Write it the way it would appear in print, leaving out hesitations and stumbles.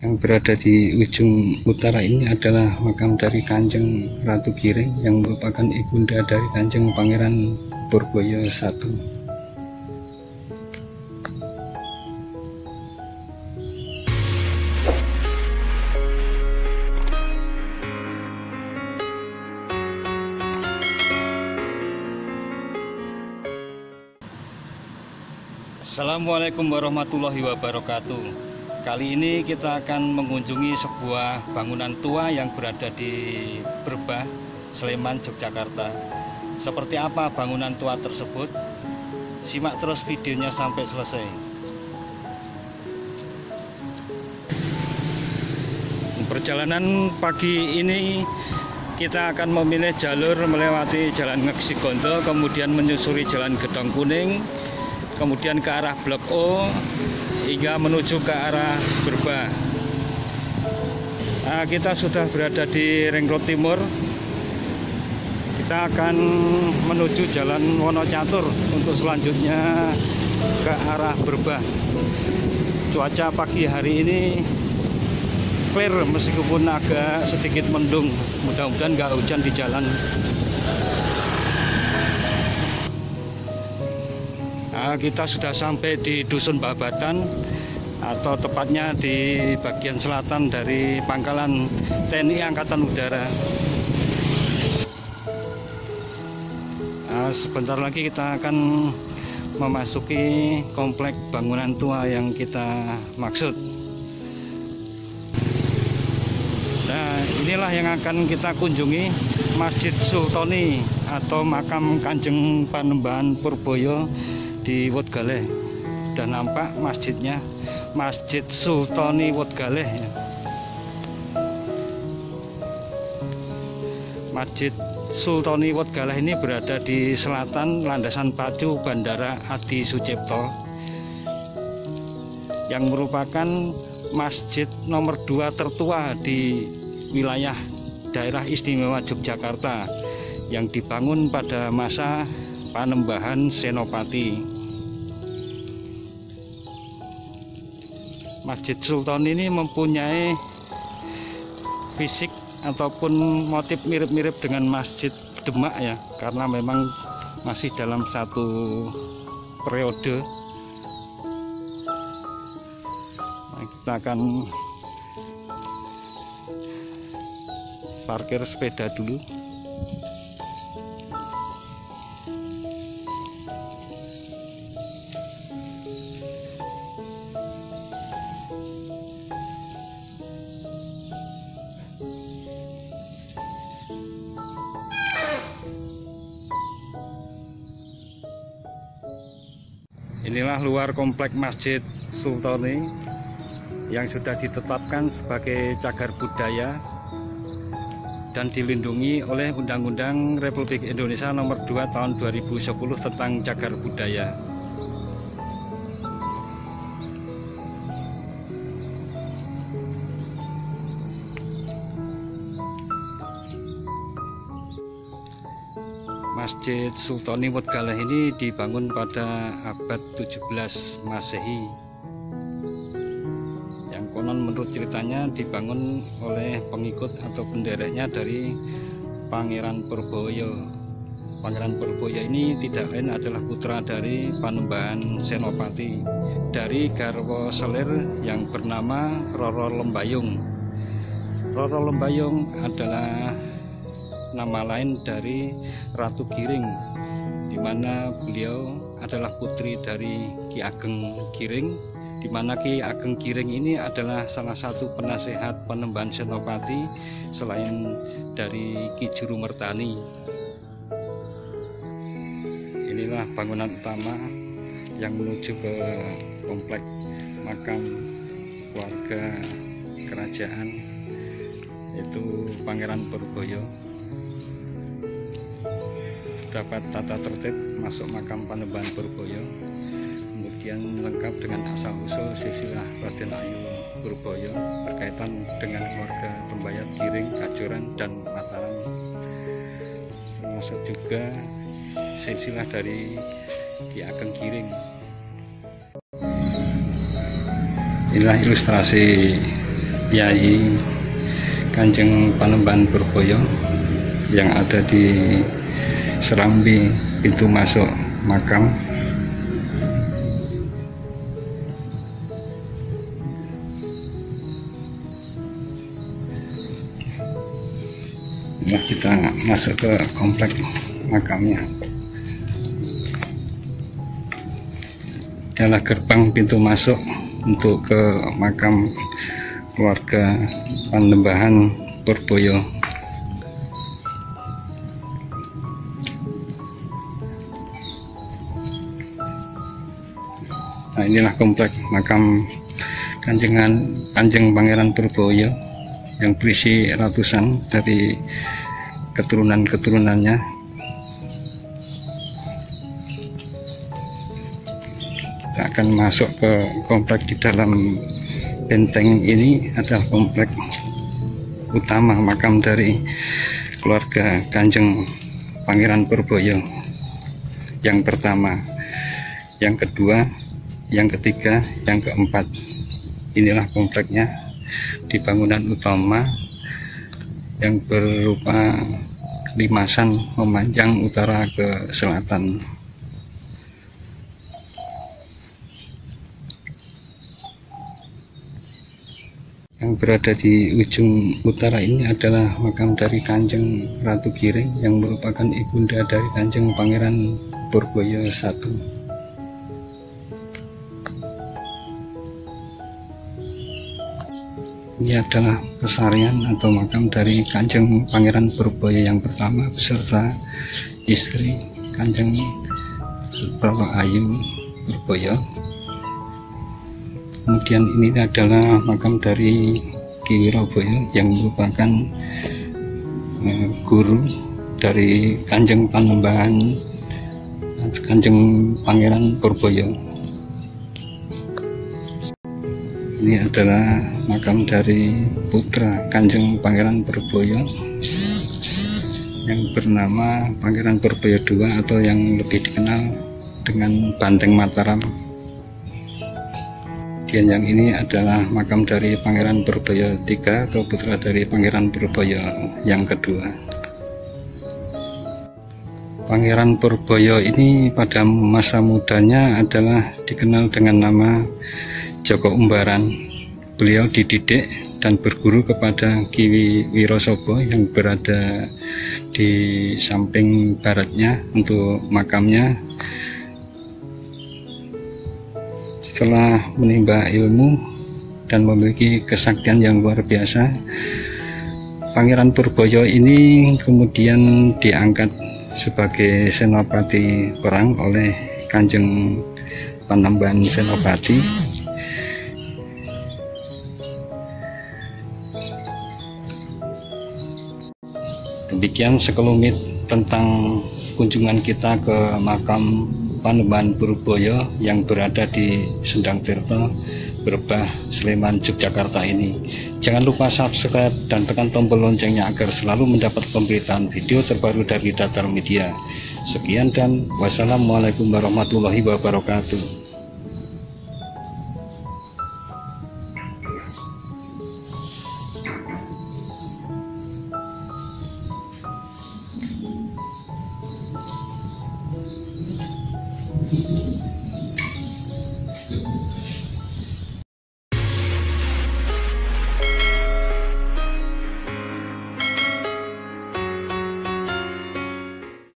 Yang berada di ujung utara ini adalah makam dari Kanjeng Ratu Giring yang merupakan ibunda dari Kanjeng Pangeran Purboyo I. Assalamualaikum warahmatullahi wabarakatuh. Kali ini kita akan mengunjungi sebuah bangunan tua yang berada di Berbah, Sleman, Yogyakarta. Seperti apa bangunan tua tersebut? Simak terus videonya sampai selesai. Perjalanan pagi ini kita akan memilih jalur melewati Jalan Ngeksigondo, kemudian menyusuri Jalan Gedong Kuning, kemudian ke arah Blok O hingga menuju ke arah Berbah. Nah, kita sudah berada di Ring Road Timur. Kita akan menuju Jalan Wonocatur untuk selanjutnya ke arah Berbah. Cuaca pagi hari ini clear meskipun agak sedikit mendung. Mudah-mudahan nggak hujan di jalan. Nah, kita sudah sampai di Dusun Babatan, atau tepatnya di bagian selatan dari pangkalan TNI Angkatan Udara. Nah, sebentar lagi kita akan memasuki komplek bangunan tua yang kita maksud. Nah, inilah yang akan kita kunjungi, Masjid Sultoni atau makam Kanjeng Panembahan Purboyo di Wutgaleh. Sudah nampak masjidnya, Masjid Sultoni Wutgaleh ya. Masjid Sultoni Wutgaleh ini berada di selatan landasan pacu Bandara Adi Sucipto, yang merupakan masjid nomor 2 tertua di wilayah daerah istimewa Yogyakarta yang dibangun pada masa Panembahan Senopati. Masjid Sultan ini mempunyai fisik ataupun motif mirip-mirip dengan Masjid Demak ya, karena memang masih dalam satu periode. Nah, kita akan parkir sepeda dulu. Inilah luar komplek Masjid Sultoni yang sudah ditetapkan sebagai cagar budaya dan dilindungi oleh Undang-Undang Republik Indonesia Nomor 2 Tahun 2010 tentang cagar budaya. Masjid Sultoni Wutgaleh ini dibangun pada abad 17 Masehi, yang konon menurut ceritanya dibangun oleh pengikut atau pendereknya dari Pangeran Purboyo. Pangeran Purboyo ini tidak lain adalah putra dari Panembahan Senopati dari garwa selir yang bernama Roro Lembayung. Roro Lembayung adalah nama lain dari Ratu Giring, di mana beliau adalah putri dari Ki Ageng Giring, di mana Ki Ageng Giring ini adalah salah satu penasehat Panembahan Senopati selain dari Ki Juru Mertani. Inilah bangunan utama yang menuju ke komplek makam keluarga kerajaan, yaitu Pangeran Purboyo. Dapat tata tertib masuk makam Panembahan Purboyo, kemudian lengkap dengan asal-usul silsilah Raden Ayu Purboyo berkaitan dengan keluarga Tembayat, Giring, Kajoran, dan Mataram, termasuk juga silsilah dari Ki Ageng Giring. Inilah ilustrasi Yai Kanjeng Panembahan Purboyo yang ada di serambi pintu masuk makam. Nah, kita masuk ke komplek makamnya. Adalah gerbang pintu masuk untuk ke makam keluarga Panembahan Purboyo. Nah, inilah komplek makam Kanjeng Pangeran Purboyo yang berisi ratusan dari keturunan-keturunannya. Kita akan masuk ke komplek di dalam benteng. Ini adalah komplek utama makam dari keluarga Kanjeng Pangeran Purboyo yang pertama, yang kedua, yang ketiga, yang keempat. Inilah kompleknya di bangunan utama yang berupa limasan memanjang utara ke selatan. Yang berada di ujung utara ini adalah makam dari Kanjeng Ratu Giring yang merupakan ibunda dari Kanjeng Pangeran Purboyo I. Ini adalah pesarian atau makam dari Kanjeng Pangeran Purboyo yang pertama beserta istri Kanjeng Roro Ayu Purboyo. Kemudian ini adalah makam dari Ki Wiroboyo yang merupakan guru dari Kanjeng Panembahan Kanjeng Pangeran Purboyo. Ini adalah makam dari putra Kanjeng Pangeran Purboyo yang bernama Pangeran Purboyo II atau yang lebih dikenal dengan Banteng Mataram. Dan yang ini adalah makam dari Pangeran Purboyo III atau putra dari Pangeran Purboyo yang kedua. Pangeran Purboyo ini pada masa mudanya adalah dikenal dengan nama Joko Umbaran. Beliau dididik dan berguru kepada Ki Wirosobo yang berada di samping baratnya untuk makamnya. Setelah menimba ilmu dan memiliki kesaktian yang luar biasa, Pangeran Purboyo ini kemudian diangkat sebagai senopati perang oleh Kanjeng Panembahan Senopati. Demikian sekelumit tentang kunjungan kita ke makam Panembahan Purboyo yang berada di Sendangtirto, Berbah, Sleman, Yogyakarta ini. Jangan lupa subscribe dan tekan tombol loncengnya agar selalu mendapat pemberitaan video terbaru dari Datar Media. Sekian dan wassalamualaikum warahmatullahi wabarakatuh.